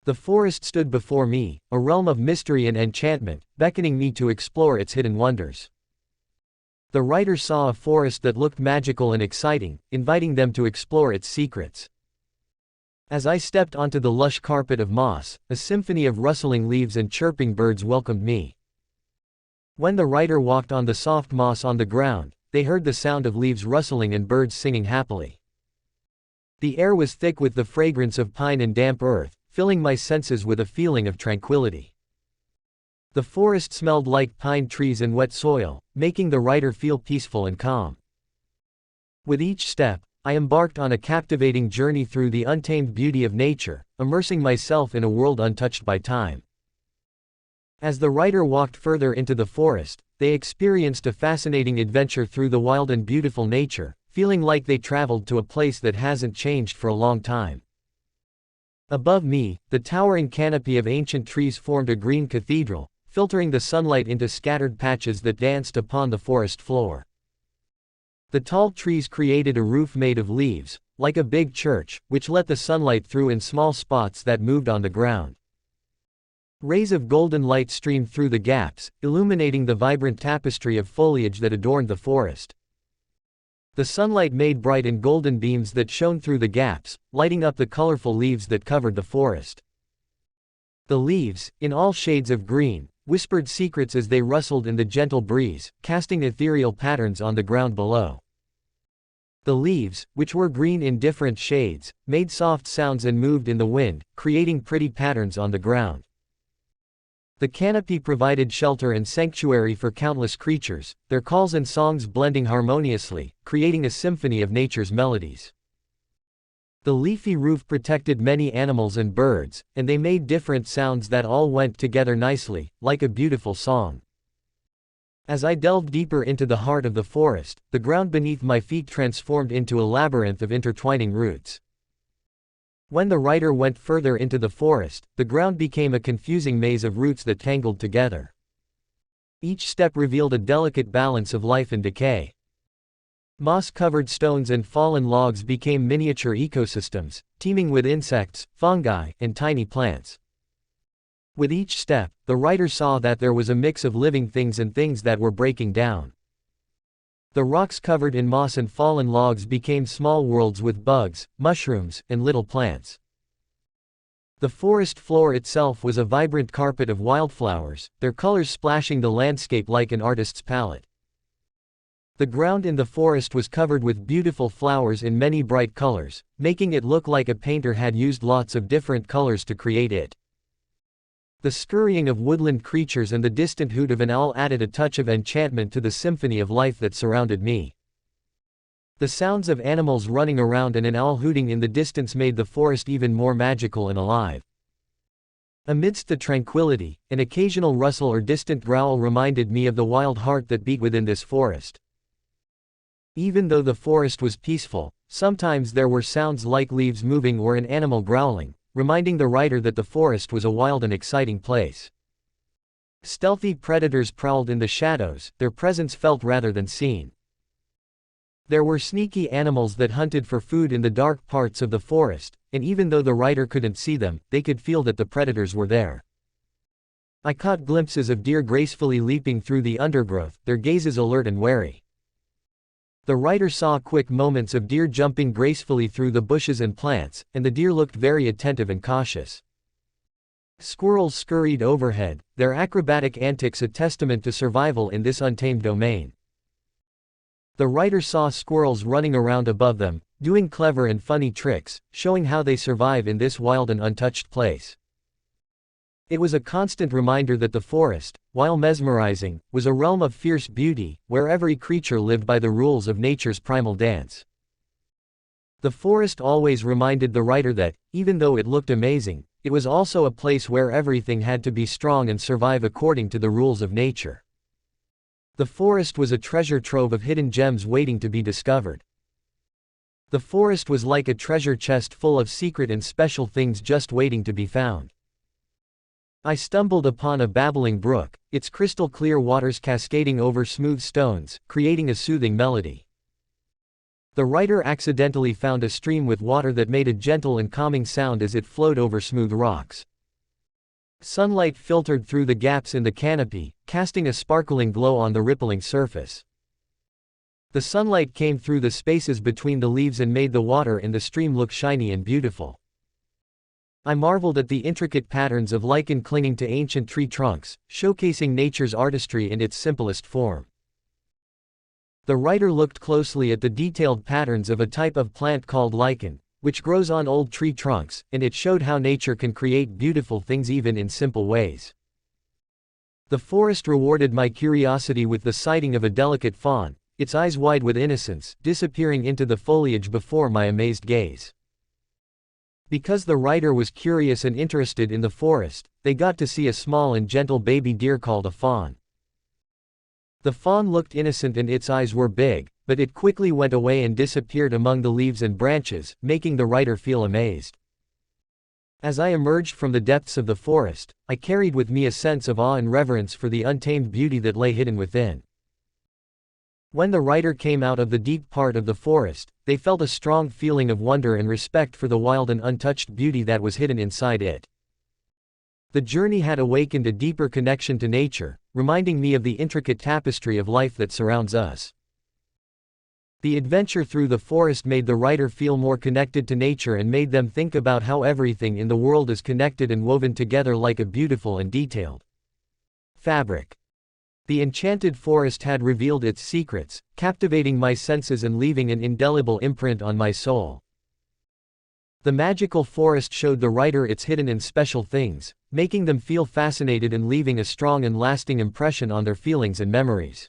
The forest stood before me, a realm of mystery and enchantment, beckoning me to explore its hidden wonders. The writer saw a forest that looked magical and exciting, inviting them to explore its secrets. As I stepped onto the lush carpet of moss, a symphony of rustling leaves and chirping birds welcomed me. When the writer walked on the soft moss on the ground, they heard the sound of leaves rustling and birds singing happily. The air was thick with the fragrance of pine and damp earth, filling my senses with a feeling of tranquility. The forest smelled like pine trees and wet soil, making the writer feel peaceful and calm. With each step, I embarked on a captivating journey through the untamed beauty of nature, immersing myself in a world untouched by time. As the writer walked further into the forest, they experienced a fascinating adventure through the wild and beautiful nature, feeling like they traveled to a place that hasn't changed for a long time. Above me, the towering canopy of ancient trees formed a green cathedral, filtering the sunlight into scattered patches that danced upon the forest floor. The tall trees created a roof made of leaves, like a big church, which let the sunlight through in small spots that moved on the ground. Rays of golden light streamed through the gaps, illuminating the vibrant tapestry of foliage that adorned the forest. The sunlight made bright and golden beams that shone through the gaps, lighting up the colorful leaves that covered the forest. The leaves, in all shades of green, whispered secrets as they rustled in the gentle breeze, casting ethereal patterns on the ground below. The leaves, which were green in different shades, made soft sounds and moved in the wind, creating pretty patterns on the ground. The canopy provided shelter and sanctuary for countless creatures, their calls and songs blending harmoniously, creating a symphony of nature's melodies. The leafy roof protected many animals and birds, and they made different sounds that all went together nicely, like a beautiful song. As I delved deeper into the heart of the forest, the ground beneath my feet transformed into a labyrinth of intertwining roots. When the writer went further into the forest, the ground became a confusing maze of roots that tangled together. Each step revealed a delicate balance of life and decay. Moss-covered stones and fallen logs became miniature ecosystems, teeming with insects, fungi, and tiny plants. With each step, the writer saw that there was a mix of living things and things that were breaking down. The rocks covered in moss and fallen logs became small worlds with bugs, mushrooms, and little plants. The forest floor itself was a vibrant carpet of wildflowers, their colors splashing the landscape like an artist's palette. The ground in the forest was covered with beautiful flowers in many bright colors, making it look like a painter had used lots of different colors to create it. The scurrying of woodland creatures and the distant hoot of an owl added a touch of enchantment to the symphony of life that surrounded me. The sounds of animals running around and an owl hooting in the distance made the forest even more magical and alive. Amidst the tranquility, an occasional rustle or distant growl reminded me of the wild heart that beat within this forest. Even though the forest was peaceful, sometimes there were sounds like leaves moving or an animal growling, reminding the writer that the forest was a wild and exciting place. Stealthy predators prowled in the shadows, their presence felt rather than seen. There were sneaky animals that hunted for food in the dark parts of the forest, and even though the writer couldn't see them, they could feel that the predators were there. I caught glimpses of deer gracefully leaping through the undergrowth, their gazes alert and wary. The writer saw quick moments of deer jumping gracefully through the bushes and plants, and the deer looked very attentive and cautious. Squirrels scurried overhead, their acrobatic antics a testament to survival in this untamed domain. The writer saw squirrels running around above them, doing clever and funny tricks, showing how they survive in this wild and untouched place. It was a constant reminder that the forest, while mesmerizing, was a realm of fierce beauty, where every creature lived by the rules of nature's primal dance. The forest always reminded the writer that, even though it looked amazing, it was also a place where everything had to be strong and survive according to the rules of nature. The forest was a treasure trove of hidden gems waiting to be discovered. The forest was like a treasure chest full of secret and special things just waiting to be found. I stumbled upon a babbling brook, its crystal clear waters cascading over smooth stones, creating a soothing melody. The writer accidentally found a stream with water that made a gentle and calming sound as it flowed over smooth rocks. Sunlight filtered through the gaps in the canopy, casting a sparkling glow on the rippling surface. The sunlight came through the spaces between the leaves and made the water in the stream look shiny and beautiful. I marveled at the intricate patterns of lichen clinging to ancient tree trunks, showcasing nature's artistry in its simplest form. The writer looked closely at the detailed patterns of a type of plant called lichen, which grows on old tree trunks, and it showed how nature can create beautiful things even in simple ways. The forest rewarded my curiosity with the sighting of a delicate fawn, its eyes wide with innocence, disappearing into the foliage before my amazed gaze. Because the writer was curious and interested in the forest, they got to see a small and gentle baby deer called a fawn. The fawn looked innocent and its eyes were big, but it quickly went away and disappeared among the leaves and branches, making the writer feel amazed. As I emerged from the depths of the forest, I carried with me a sense of awe and reverence for the untamed beauty that lay hidden within. When the writer came out of the deep part of the forest, they felt a strong feeling of wonder and respect for the wild and untouched beauty that was hidden inside it. The journey had awakened a deeper connection to nature, reminding me of the intricate tapestry of life that surrounds us. The adventure through the forest made the writer feel more connected to nature and made them think about how everything in the world is connected and woven together like a beautiful and detailed fabric. The enchanted forest had revealed its secrets, captivating my senses and leaving an indelible imprint on my soul. The magical forest showed the writer its hidden and special things, making them feel fascinated and leaving a strong and lasting impression on their feelings and memories.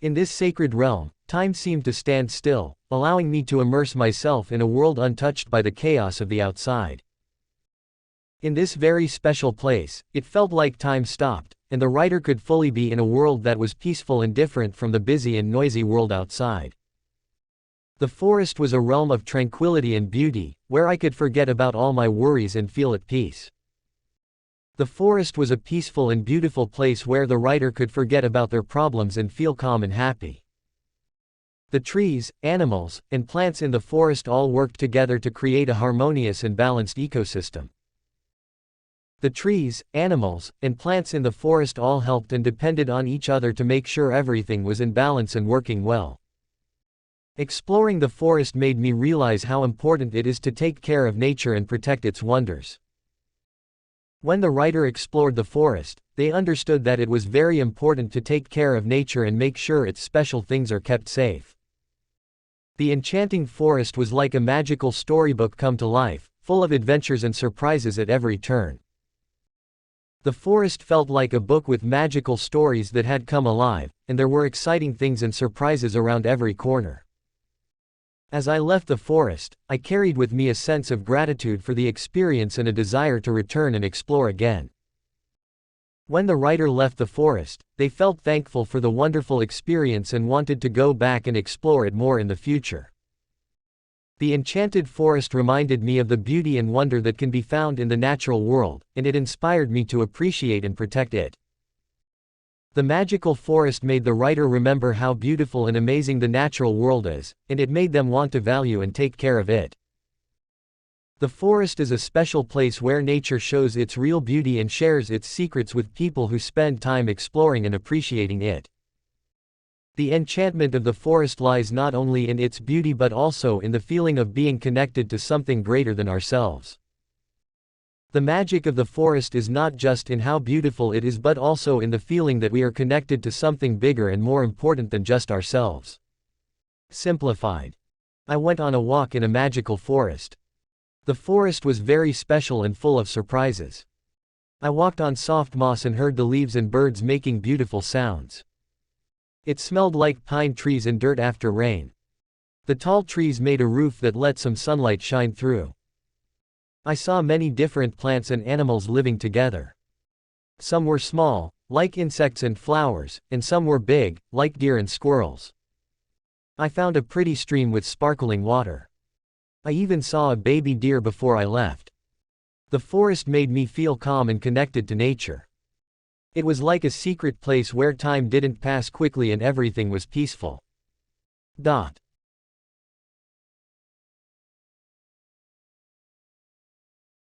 In this sacred realm, time seemed to stand still, allowing me to immerse myself in a world untouched by the chaos of the outside. In this very special place, it felt like time stopped, and the writer could fully be in a world that was peaceful and different from the busy and noisy world outside. The forest was a realm of tranquility and beauty, where I could forget about all my worries and feel at peace. The forest was a peaceful and beautiful place where the writer could forget about their problems and feel calm and happy. The trees, animals, and plants in the forest all worked together to create a harmonious and balanced ecosystem. The trees, animals, and plants in the forest all helped and depended on each other to make sure everything was in balance and working well. Exploring the forest made me realize how important it is to take care of nature and protect its wonders. When the writer explored the forest, they understood that it was very important to take care of nature and make sure its special things are kept safe. The enchanting forest was like a magical storybook come to life, full of adventures and surprises at every turn. The forest felt like a book with magical stories that had come alive, and there were exciting things and surprises around every corner. As I left the forest, I carried with me a sense of gratitude for the experience and a desire to return and explore again. When the writer left the forest, they felt thankful for the wonderful experience and wanted to go back and explore it more in the future. The enchanted forest reminded me of the beauty and wonder that can be found in the natural world, and it inspired me to appreciate and protect it. The magical forest made the writer remember how beautiful and amazing the natural world is, and it made them want to value and take care of it. The forest is a special place where nature shows its real beauty and shares its secrets with people who spend time exploring and appreciating it. The enchantment of the forest lies not only in its beauty but also in the feeling of being connected to something greater than ourselves. The magic of the forest is not just in how beautiful it is but also in the feeling that we are connected to something bigger and more important than just ourselves. Simplified. I went on a walk in a magical forest. The forest was very special and full of surprises. I walked on soft moss and heard the leaves and birds making beautiful sounds. It smelled like pine trees and dirt after rain. The tall trees made a roof that let some sunlight shine through. I saw many different plants and animals living together. Some were small, like insects and flowers, and some were big, like deer and squirrels. I found a pretty stream with sparkling water. I even saw a baby deer before I left. The forest made me feel calm and connected to nature. It was like a secret place where time didn't pass quickly and everything was peaceful.